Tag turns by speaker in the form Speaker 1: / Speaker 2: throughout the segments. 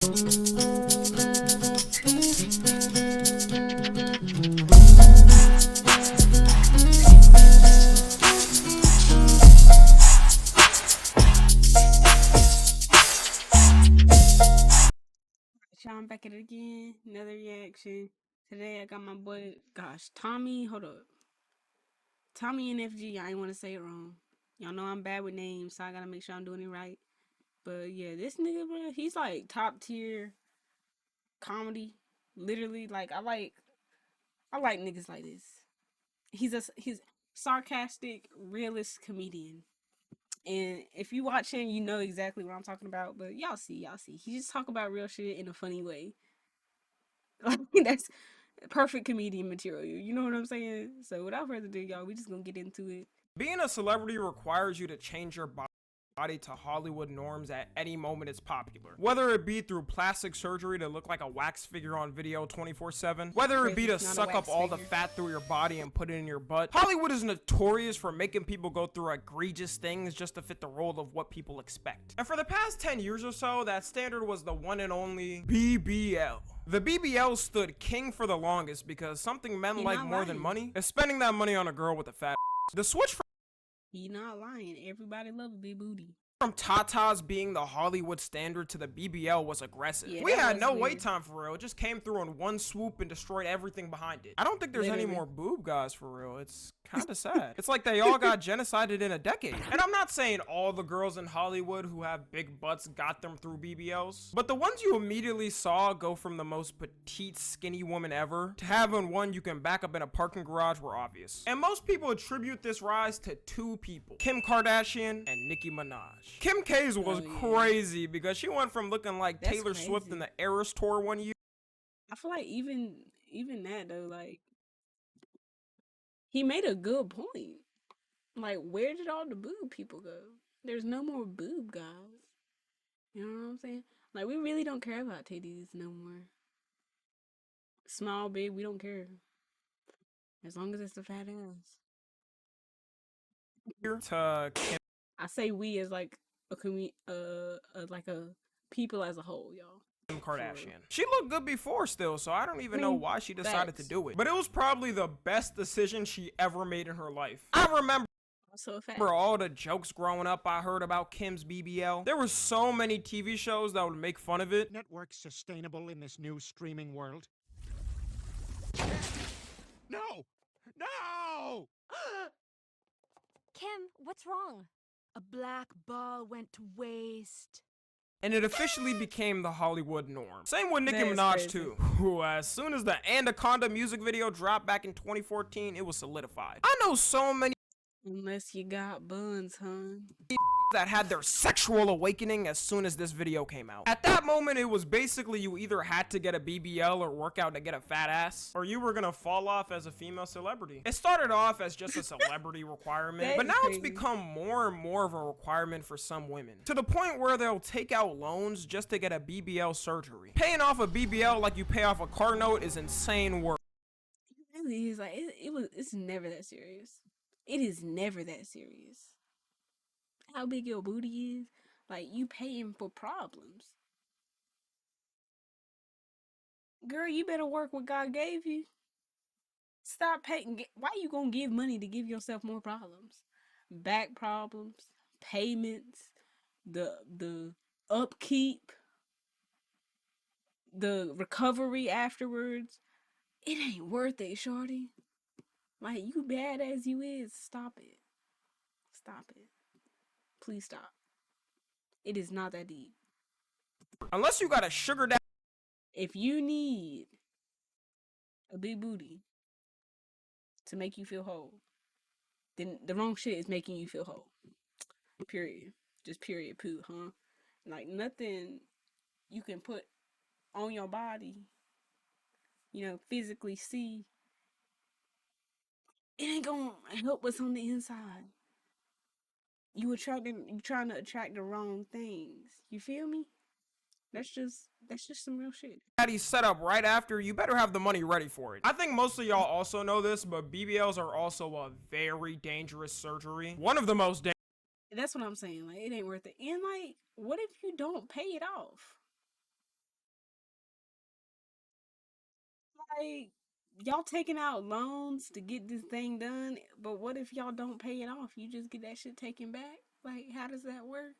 Speaker 1: I'm back at it again. Another reaction. Today I got my boy, Tommy. Hold up. TommyNFG. I ain't want to say it wrong. Y'all know I'm bad with names, so I gotta make sure I'm doing it right. But yeah, this nigga, bro, he's like top tier comedy. Literally, like I like niggas like this. He's sarcastic, realist comedian. And if you watch him, you know exactly what I'm talking about. But y'all see. He just talk about real shit in a funny way. Like that's perfect comedian material. You know what I'm saying? So without further ado, y'all, we just gonna get into it.
Speaker 2: Being a celebrity requires you to change your body to Hollywood norms at any moment it's popular. Whether it be through plastic surgery to look like a wax figure on video 24/7, whether it be to suck up all the fat through your body and put it in your butt, Hollywood is notorious for making people go through egregious things just to fit the role of what people expect. And for the past 10 years or so, that standard was the one and only BBL. The BBL stood king for the longest because something men like more than money is spending that money on a girl with a fat ass. The switch from
Speaker 1: He not lying. Everybody love a big booty.
Speaker 2: From Tata's being the Hollywood standard to the BBL was aggressive.
Speaker 1: Yeah,
Speaker 2: we had no wait time for real. It just came through in one swoop and destroyed everything behind it. I don't think there's any more boob guys for real. It's kind of sad. It's like they all got genocided in a decade. And I'm not saying all the girls in Hollywood who have big butts got them through BBLs, but the ones you immediately saw go from the most petite, skinny woman ever to having one you can back up in a parking garage were obvious. And most people attribute this rise to two people, Kim Kardashian and Nicki Minaj. Kim K's was crazy because she went from looking like Taylor Swift in the Eras tour one year.
Speaker 1: I feel like even that though, like he made a good point. Like, where did all the boob people go? There's no more boob guys. You know what I'm saying? Like, we really don't care about titties no more. Small, big, we don't care. As long as it's the fat ass. I say we as like a people as a whole, y'all.
Speaker 2: Kim Kardashian. She looked good before still, so I don't even know why she decided to do it. But it was probably the best decision she ever made in her life. I remember all the jokes growing up I heard about Kim's BBL. There were so many TV shows that would make fun of it.
Speaker 3: Networks sustainable in this new streaming world? No! No!
Speaker 4: Kim, what's wrong? A black ball went to waste.
Speaker 2: And it officially became the Hollywood norm. Same with Nicki Minaj too, who as soon as the Anaconda music video dropped back in 2014, it was solidified. I know so many
Speaker 1: unless you got buns, hun,
Speaker 2: that had their sexual awakening as soon as this video came out. At that moment, it was basically you either had to get a BBL or work out to get a fat ass, or you were gonna fall off as a female celebrity. It started off as just a celebrity requirement, but now it's become more and more of a requirement for some women, to the point where they'll take out loans just to get a BBL surgery. Paying off a BBL like you pay off a car note is insane work.
Speaker 1: It really is. Like, it's never that serious. It is never that serious. How big your booty is, like, you paying for problems. Girl, you better work what God gave you. Stop paying. Why you gonna give money to give yourself more problems? Back problems, payments, the upkeep, the recovery afterwards. It ain't worth it, shorty. Like, you bad as you is, stop it. Stop it. Please stop. It is not that deep.
Speaker 2: Unless you got a sugar daddy.
Speaker 1: If you need a big booty to make you feel whole, then the wrong shit is making you feel whole. Period. Just period, poo, huh? Like, nothing you can put on your body, you know, physically see, it ain't gonna help what's on the inside. You trying to attract the wrong things. You feel me? That's just some real shit.
Speaker 2: He's set up right after, you better have the money ready for it. I think most of y'all also know this, but BBLs are also a very dangerous surgery. One of the most dangerous.
Speaker 1: That's what I'm saying. Like, it ain't worth it. And like, what if you don't pay it off? like, y'all taking out loans to get this thing done, but what if y'all don't pay it off? You just get that shit taken back? Like, how does that work?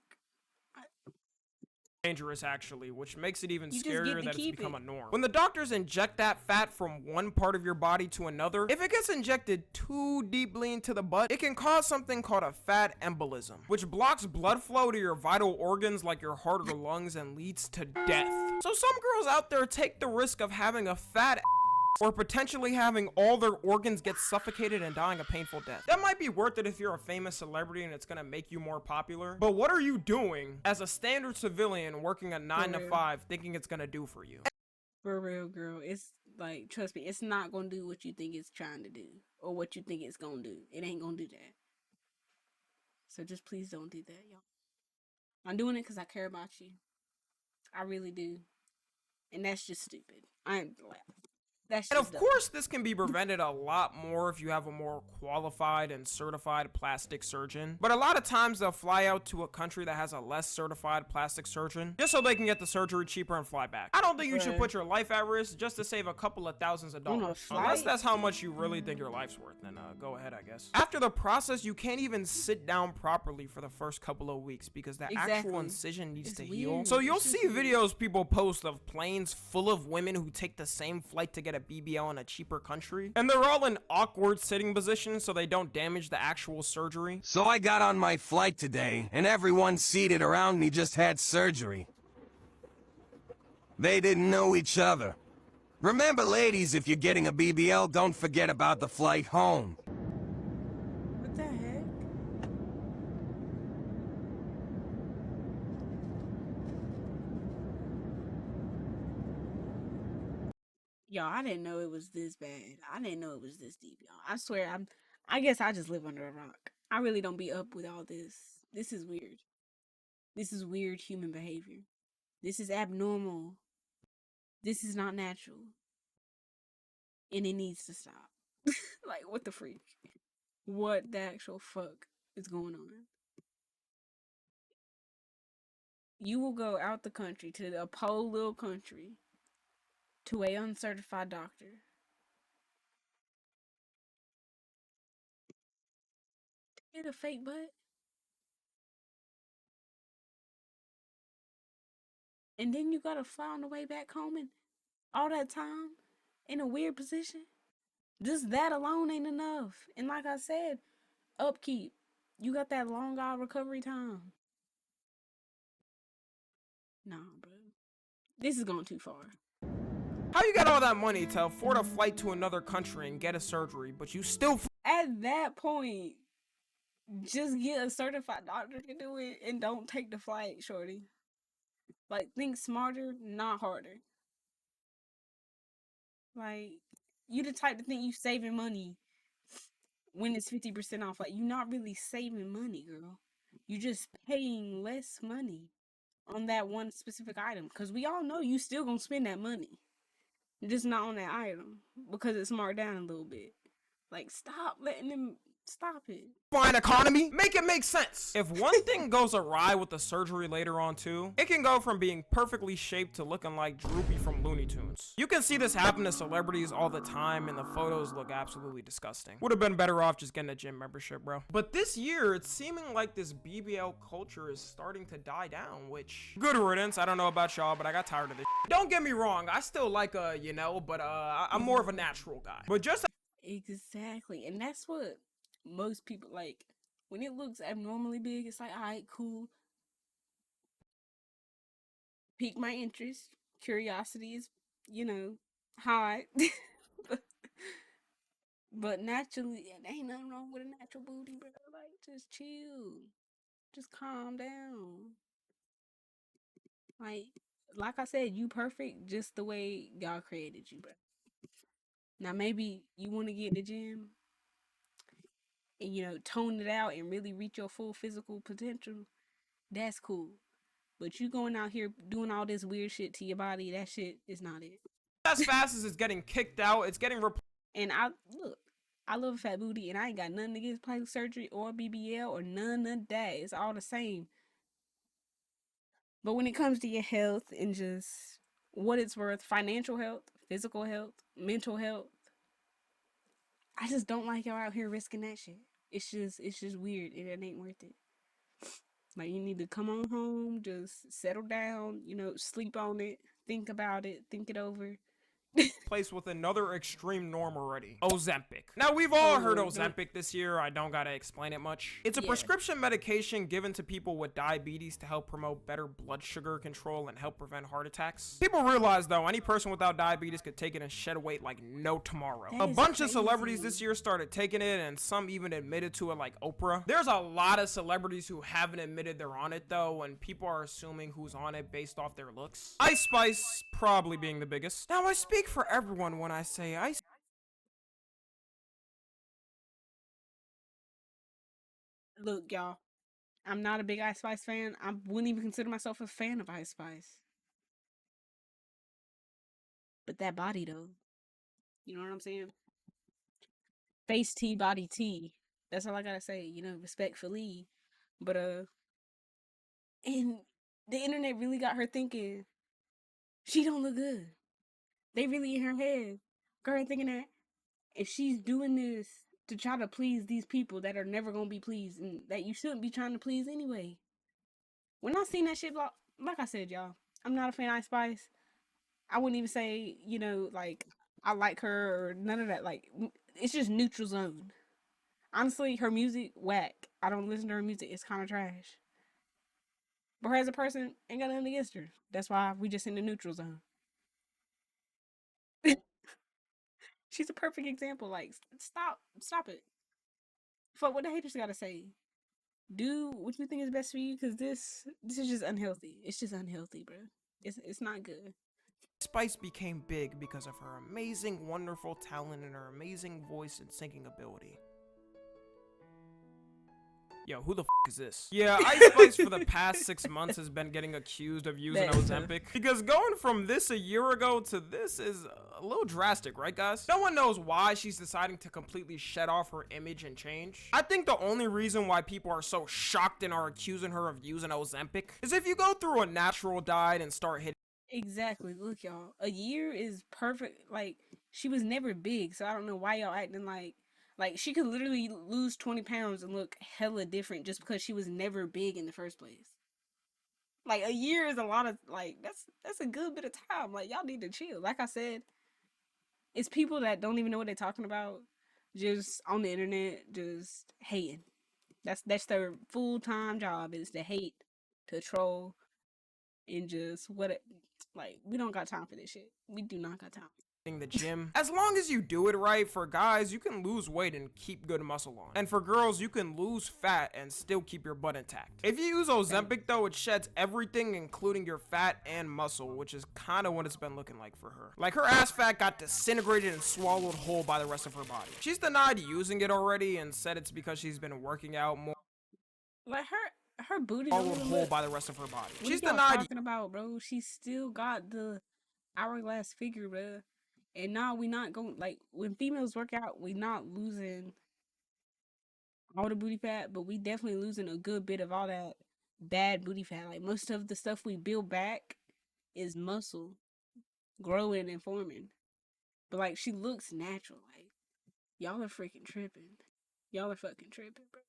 Speaker 2: Dangerous actually, which makes it even
Speaker 1: You just get
Speaker 2: scarier
Speaker 1: to
Speaker 2: that it's
Speaker 1: keep
Speaker 2: become
Speaker 1: it.
Speaker 2: a norm. When the doctors inject that fat from one part of your body to another, if it gets injected too deeply into the butt, it can cause something called a fat embolism, which blocks blood flow to your vital organs like your heart or lungs and leads to death. So some girls out there take the risk of having a fat or potentially having all their organs get suffocated and dying a painful death. That might be worth it if you're a famous celebrity and it's gonna make you more popular, but what are you doing as a standard civilian working a 9 to 5 thinking it's gonna do for you?
Speaker 1: For real, girl. It's like, trust me, it's not gonna do what you think it's trying to do or what you think it's gonna do. It ain't gonna do that. So just please don't do that, y'all. I'm doing it because I care about you. I really do. And that's just stupid. That's
Speaker 2: And
Speaker 1: just
Speaker 2: of
Speaker 1: dumb.
Speaker 2: course, this can be prevented a lot more if you have a more qualified and certified plastic surgeon. But a lot of times they'll fly out to a country that has a less certified plastic surgeon just so they can get the surgery cheaper and fly back. I don't think you should put your life at risk just to save a couple of thousands of dollars. Unless that's how much you really think your life's worth, then go ahead, I guess. After the process, you can't even sit down properly for the first couple of weeks because the actual incision needs to heal. So you'll see videos people post of planes full of women who take the same flight to get a BBL in a cheaper country, and they're all in awkward sitting positions so they don't damage the actual surgery.
Speaker 5: So I got on my flight today, and everyone seated around me just had surgery. They didn't know each other. Remember, ladies, if you're getting a BBL, don't forget about the flight home.
Speaker 1: What the heck? Y'all, I didn't know it was this bad. I didn't know it was this deep, y'all. I swear, I guess I just live under a rock. I really don't be up with all this. This is weird. This is weird human behavior. This is abnormal. This is not natural. And it needs to stop. Like, what the freak? What the actual fuck is going on? You will go out the country to a poor little country to a uncertified doctor. Get a fake butt. And then you gotta fly on the way back home and all that time in a weird position. Just that alone ain't enough. And like I said, upkeep. You got that long out recovery time. Nah, bro. This is going too far.
Speaker 2: How you got all that money to afford a flight to another country and get a surgery, but you still
Speaker 1: At that point, just get a certified doctor to do it and don't take the flight, shorty. Like, think smarter, not harder. Like, you the type to think you saving money when it's 50% off. Like, you're not really saving money, girl. You're just paying less money on that one specific item. Because we all know you still gonna spend that money. Just not on that item. Because it's marked down a little bit. Like, stop letting them... Stop it.
Speaker 2: fine economy, make it make sense. If one thing goes awry with the surgery later on too, it can go from being perfectly shaped to looking like Droopy from Looney Tunes. You can see this happen to celebrities all the time and the photos look absolutely disgusting. Would have been better off just getting a gym membership, bro. But this year, it's seeming like this BBL culture is starting to die down, which good riddance. I don't know about y'all, but I got tired of this. Don't get me wrong, I still like but I'm more of a natural guy. But just
Speaker 1: Exactly. And that's what most people like. When it looks abnormally big, it's like, alright, cool. Pique my interest. Curiosity is, high. But naturally, there ain't nothing wrong with a natural booty, bro. Like, just chill. Just calm down. Like I said, you perfect just the way God created you, bro. Now, maybe you want to get in the gym and, tone it out and really reach your full physical potential. That's cool. But you going out here doing all this weird shit to your body, that shit is not it.
Speaker 2: as fast as it's getting kicked out, it's getting
Speaker 1: And I love a fat booty, and I ain't got nothing against plastic surgery or BBL or none of that. It's all the same. But when it comes to your health and just what it's worth, financial health, physical health, mental health. I just don't like y'all out here risking that shit. It's just weird. It ain't worth it. Like you need to come on home, just settle down, sleep on it, think about it, think it over.
Speaker 2: Place with another extreme norm already. Ozempic. Now, we've
Speaker 1: Oh
Speaker 2: all heard
Speaker 1: Lord, don't.
Speaker 2: Ozempic this year. I don't gotta explain it much. It's a
Speaker 1: Yeah.
Speaker 2: prescription medication given to people with diabetes to help promote better blood sugar control and help prevent heart attacks. People realize, though, any person without diabetes could take it and shed weight like no tomorrow.
Speaker 1: That
Speaker 2: A
Speaker 1: is
Speaker 2: bunch of celebrities
Speaker 1: crazy.
Speaker 2: this year started taking it, and some even admitted to it, like Oprah. There's a lot of celebrities who haven't admitted they're on it, though, and people are assuming who's on it based off their looks. Ice Spice probably being the biggest. Now, I speak for everyone when I say Ice.
Speaker 1: Look, y'all. I'm not a big Ice Spice fan. I wouldn't even consider myself a fan of Ice Spice. But that body, though. You know what I'm saying? Face T, body T. That's all I gotta say. Respectfully. But and the internet really got her thinking she don't look good. They really in her head got her thinking that if she's doing this to try to please these people that are never gonna be pleased and that you shouldn't be trying to please anyway. When I seen that shit, like I said, y'all, I'm not a fan of Ice Spice. I wouldn't even say, like I like her or none of that. Like it's just neutral zone. Honestly, her music whack. I don't listen to her music. It's kind of trash. But her as a person, ain't got nothing against her. That's why we just in the neutral zone. She's a perfect example. Like, stop it. Fuck what the haters gotta say. Do what you think is best for you, cause this is just unhealthy. It's just unhealthy, bro. It's not good.
Speaker 2: Spice became big because of her amazing, wonderful talent and her amazing voice and singing ability. Yo, who the f is this? Yeah, Ice Spice for the past 6 months has been getting accused of using Ozempic. Because going from this a year ago to this is a little drastic, right guys? No one knows why she's deciding to completely shed off her image and change. I think the only reason why people are so shocked and are accusing her of using Ozempic is if you go through a natural diet and start hitting
Speaker 1: Exactly. Look, y'all. A year is perfect. Like she was never big, so I don't know why y'all acting like she could literally lose 20 pounds and look hella different just because she was never big in the first place. Like a year is a lot of that's a good bit of time. Like y'all need to chill. Like I said, it's people that don't even know what they're talking about, just on the internet, just hating. That's their full time job is to hate, to troll, and just like we don't got time for this shit. We do not got time.
Speaker 2: the gym. As long as you do it right, for guys, you can lose weight and keep good muscle on. And for girls, you can lose fat and still keep your butt intact. If you use Ozempic though, it sheds everything, including your fat and muscle, which is kind of what it's been looking like for her. Like her ass fat got disintegrated and swallowed whole by the rest of her body. She's denied using it already and said it's because she's been working out more.
Speaker 1: Like her booty
Speaker 2: Swallowed whole by the rest of her body.
Speaker 1: What
Speaker 2: She's
Speaker 1: are y'all
Speaker 2: denied
Speaker 1: talking about, bro? She still got the hourglass figure, bro. And now we not going like when females work out, we not losing all the booty fat, but we definitely losing a good bit of all that bad booty fat. Like most of the stuff we build back is muscle growing and forming. But like she looks natural. Like y'all are freaking tripping. Y'all are fucking tripping, bro.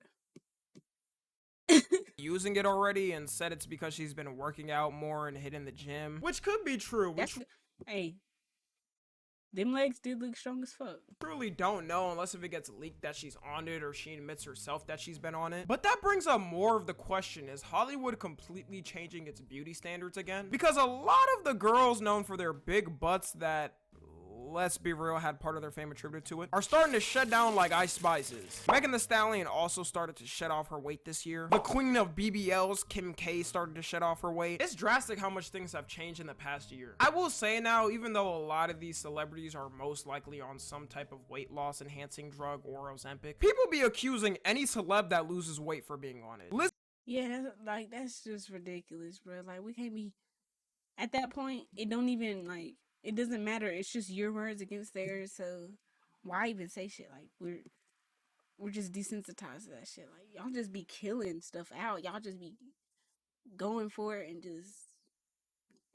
Speaker 2: using it already and said it's because she's been working out more and hitting the gym, which could be true.
Speaker 1: Hey, them legs did look strong as fuck.
Speaker 2: Truly don't know unless if it gets leaked that she's on it or she admits herself that she's been on it. But that brings up more of the question, is Hollywood completely changing its beauty standards again? Because a lot of the girls known for their big butts that, let's be real, had part of their fame attributed to it, are starting to shed down like Ice Spice is. Megan Thee Stallion also started to shed off her weight this year. The queen of BBLs, Kim K, started to shed off her weight. It's drastic how much things have changed in the past year. I will say now, even though a lot of these celebrities are most likely on some type of weight loss enhancing drug or Ozempic, people be accusing any celeb that loses weight for being on it.
Speaker 1: Yeah, that's just ridiculous, bro. Like we can't be at that point. It don't even it doesn't matter. It's just your words against theirs. So why even say shit? Like we're just desensitized to that shit. Like y'all just be killing stuff out. Y'all just be going for it and just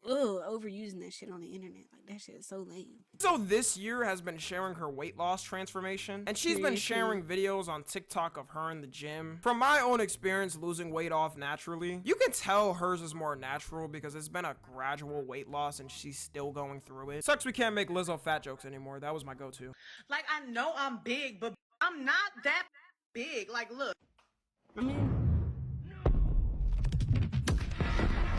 Speaker 1: overusing that shit on the internet. Like, that shit is so lame.
Speaker 2: So this year has been sharing her weight loss transformation, and she's been sharing videos on TikTok of her in the gym. From my own experience losing weight off naturally, you can tell hers is more natural because it's been a gradual weight loss and she's still going through it. Sucks we can't make Lizzo fat jokes anymore. That was my go-to.
Speaker 6: Like, I know I'm big, but I'm not that big. Like, look.
Speaker 1: I mean,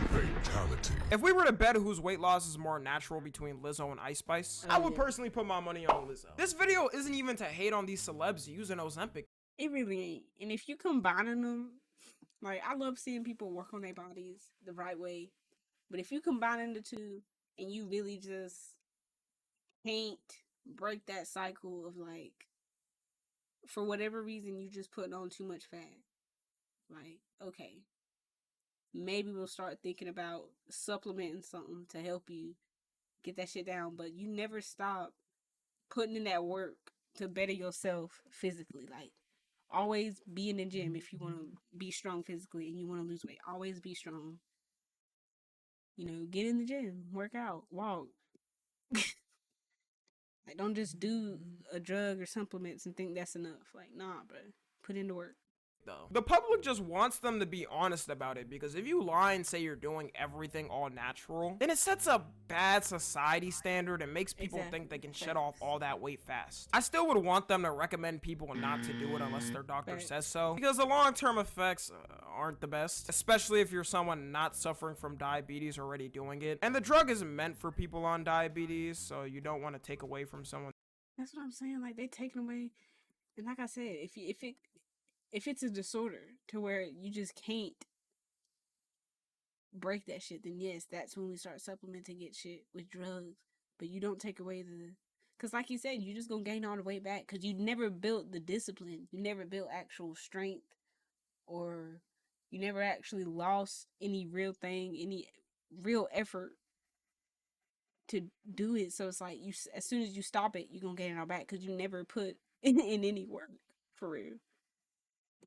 Speaker 5: Fatality.
Speaker 2: If we were to bet whose weight loss is more natural between Lizzo and Ice Spice, I would personally put my money on Lizzo. This video isn't even to hate on these celebs using Ozempic.
Speaker 1: it really ain't. And if you combining them, like, I love seeing people work on their bodies the right way. But if you combining the two and you really just can't break that cycle of, like, for whatever reason, you just putting on too much fat. Like, okay, maybe we'll start thinking about supplementing something to help you get that shit down. But you never stop putting in that work to better yourself physically. Like, always be in the gym if you want to be strong physically and you want to lose weight. Always be strong. You know, get in the gym, work out, walk. Like, don't just do a drug or supplements and think that's enough. Like, nah, bro. Put in the work.
Speaker 2: The public just wants them to be honest about it, because if you lie and say you're doing everything all natural, then it sets a bad society standard and makes people think they can shed off all that weight fast. I still would want them to recommend people not to do it unless their doctor says so, because the long-term effects aren't the best, especially if you're someone not suffering from diabetes already doing it. And the drug is meant for people on diabetes, so you don't want to take away from someone.
Speaker 1: That's what I'm saying. Like, they taking away. And like I said, if it's a disorder to where you just can't break that shit, then yes, that's when we start supplementing it shit with drugs. But you don't take away because like you said, you just gonna gain all the weight back because you never built the discipline. You never built actual strength, or you never actually lost any real thing, any real effort to do it. So it's like, you, as soon as you stop it, you're gonna gain it all back because you never put in any work, for real.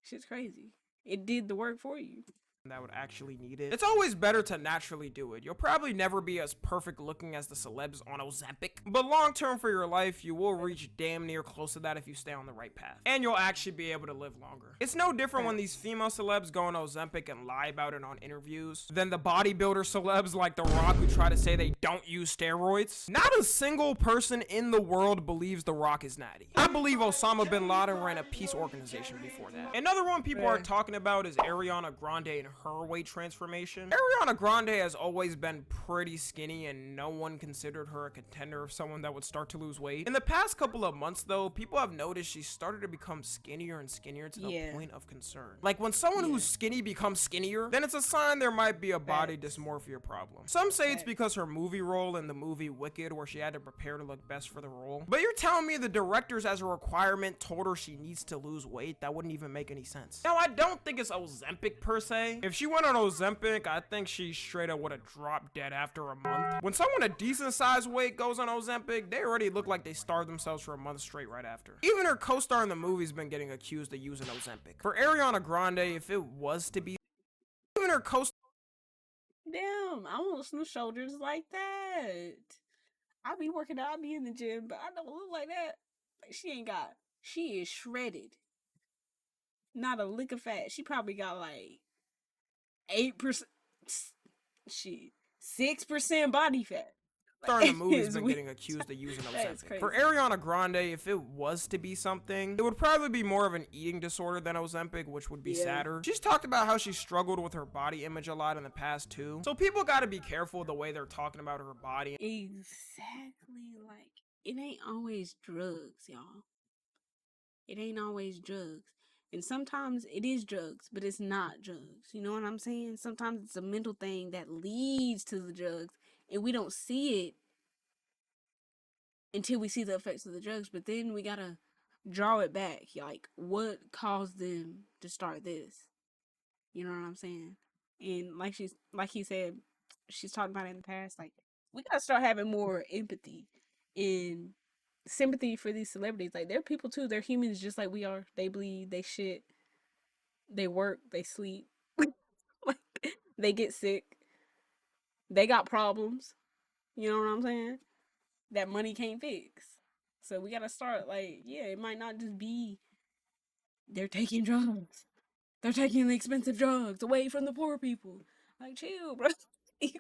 Speaker 1: Shit's crazy. It did the work for you.
Speaker 2: That would actually need it. It's always better to naturally do it. You'll probably never be as perfect looking as the celebs on Ozempic, but long term for your life, you will reach damn near close to that if you stay on the right path. And you'll actually be able to live longer. It's no different when these female celebs go on Ozempic and lie about it on interviews than the bodybuilder celebs like The Rock who try to say they don't use steroids. Not a single person in the world believes The Rock is natty. I believe Osama bin Laden ran a peace organization before that. Another one people are talking about is Ariana Grande and her weight transformation. Ariana Grande has always been pretty skinny and no one considered her a contender of someone that would start to lose weight. In the past couple of months though, people have noticed she started to become skinnier and skinnier to the point of concern. Like, when someone who's skinny becomes skinnier, then it's a sign there might be a body dysmorphia problem. Some say it's because her movie role in the movie Wicked, where she had to prepare to look best for the role. But you're telling me the directors as a requirement told her she needs to lose weight? That wouldn't even make any sense. Now, I don't think it's Ozempic per se. If she went on Ozempic, I think she straight up would have dropped dead after a month. When someone a decent sized weight goes on Ozempic, they already look like they starved themselves for a month straight right after. Even her co-star in the movie's been getting accused of using Ozempic. For Ariana Grande, if it was to be, even her co-star.
Speaker 1: Damn, I want some shoulders like that. I be working out, I be in the gym, but I don't look like that. Like, she is shredded. Not a lick of fat. She probably got like 8%, shit, 6% body fat.
Speaker 2: Star in the movie's been getting accused of using Ozempic. For Ariana Grande, if it was to be something, it would probably be more of an eating disorder than Ozempic, which would be sadder. She's talked about how she struggled with her body image a lot in the past too. So people gotta be careful the way they're talking about her body.
Speaker 1: Exactly. Like, it ain't always drugs, y'all. It ain't always drugs. And sometimes it is drugs, but it's not drugs. You know what I'm saying? Sometimes it's a mental thing that leads to the drugs, and we don't see it until we see the effects of the drugs. But then we gotta draw it back. Like, what caused them to start this? You know what I'm saying? And like he said, she's talked about it in the past. Like, we gotta start having more empathy and sympathy for these celebrities. Like, they're people too. They're humans just like we are. They bleed, they shit, they work, they sleep, like, they get sick. They got problems. You know what I'm saying? That money can't fix. So we gotta start like, yeah, it might not just be they're taking drugs. They're taking the expensive drugs away from the poor people. Like, chill, bro.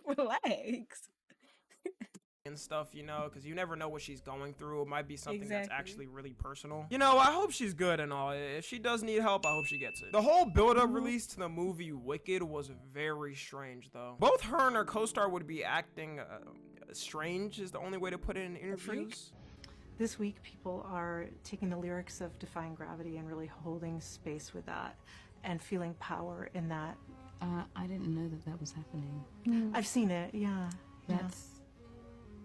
Speaker 1: Relax.
Speaker 2: and stuff, you know, because you never know what she's going through. It might be something that's
Speaker 1: Exactly.
Speaker 2: actually really personal. You know, I hope she's good and all. If she does need help, I hope she gets it. The whole build-up release to the movie Wicked was very strange, though. Both her and her co-star would be acting strange is the only way to put it in interviews.
Speaker 7: This week, people are taking the lyrics of Defying Gravity and really holding space with that and feeling power in that.
Speaker 8: I didn't know that was happening.
Speaker 7: I've seen it, yeah.
Speaker 8: That's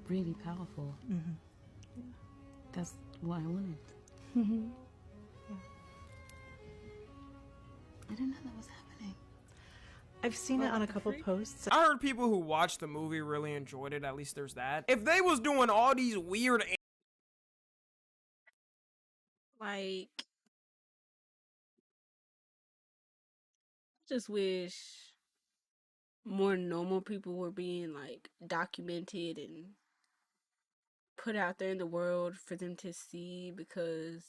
Speaker 8: really powerful. That's what I wanted. I didn't know that was happening.
Speaker 7: I've seen it on a couple posts.
Speaker 2: I heard people who watched the movie really enjoyed it. At least there's that. If they was doing all these weird
Speaker 1: Like, just wish more normal people were being like documented and put out there in the world for them to see, because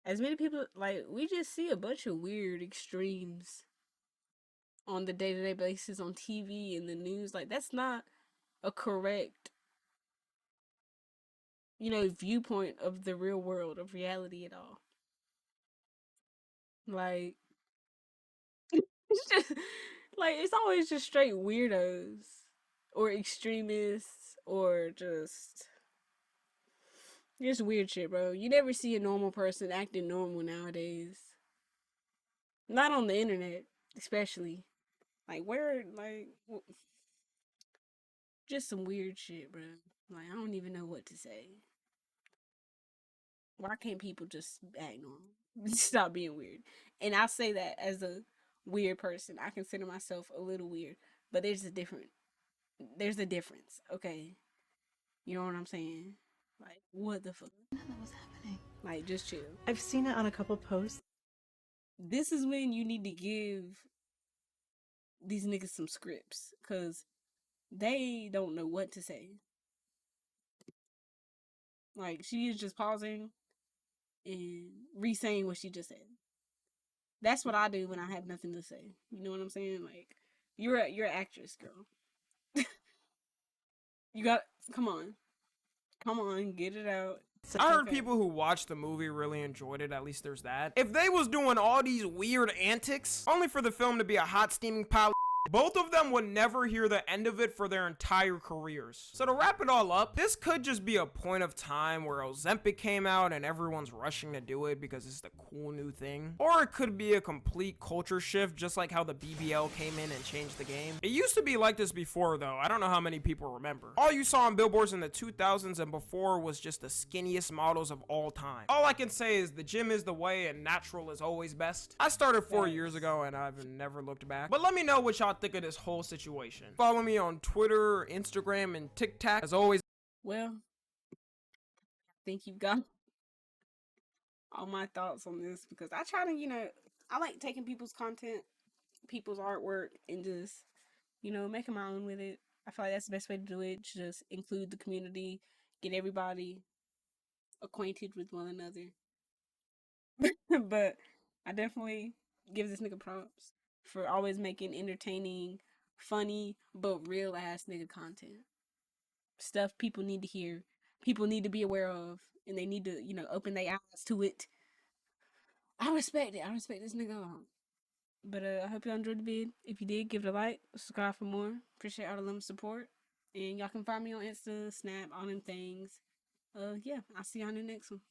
Speaker 1: as many people, like, we just see a bunch of weird extremes on the day-to-day basis on TV and the news. Like, that's not a correct, you know, viewpoint of the real world, of reality at all. Like, it's just like, it's always just straight weirdos or extremists or just weird shit, bro. You never see a normal person acting normal nowadays. Not on the internet, especially. Like, where, like, just some weird shit, bro. Like, I don't even know what to say. Why can't people just act normal? Stop being weird. And I say that as a weird person. I consider myself a little weird, but there's a difference, okay? You know what I'm saying? Like, what the fuck?
Speaker 8: I didn't know that was happening.
Speaker 1: Like, just chill.
Speaker 7: I've seen it on a couple posts.
Speaker 1: This is when you need to give these niggas some scripts, because they don't know what to say. Like, she is just pausing and re-saying what she just said. That's what I do when I have nothing to say. You know what I'm saying? Like, you're an actress, girl. You got, come on, get it out.
Speaker 2: I heard people who watched the movie really enjoyed it. At least there's that. If they was doing all these weird antics only for the film to be a hot steaming pile of both of them would never hear the end of it for their entire careers. So to wrap it all up, this could just be a point of time where Ozempic came out and everyone's rushing to do it because it's the cool new thing. Or it could be a complete culture shift, just like how the BBL came in and changed the game. It used to be like this before though. I don't know how many people remember. All you saw on billboards in the 2000s and before was just the skinniest models of all time. All I can say is the gym is the way and natural is always best. I started 4 years ago and I've never looked back. But let me know what y'all think of this whole situation. Follow me on Twitter, Instagram, and TikTok. As always,
Speaker 1: Well, I think you've got all my thoughts on this, because I try to, you know, I like taking people's content, people's artwork, and just, you know, making my own with it. I feel like that's the best way to do it. Just include the community, get everybody acquainted with one another. But I definitely give this nigga props for always making entertaining, funny, but real ass nigga content. Stuff people need to hear, people need to be aware of, and they need to, you know, open their eyes to it. I respect it. I respect this nigga a lot. But I hope y'all enjoyed the vid. If you did, give it a like, subscribe for more. Appreciate all the love and support. And y'all can find me on Insta, Snap, all them things. Yeah, I'll see y'all in the next one.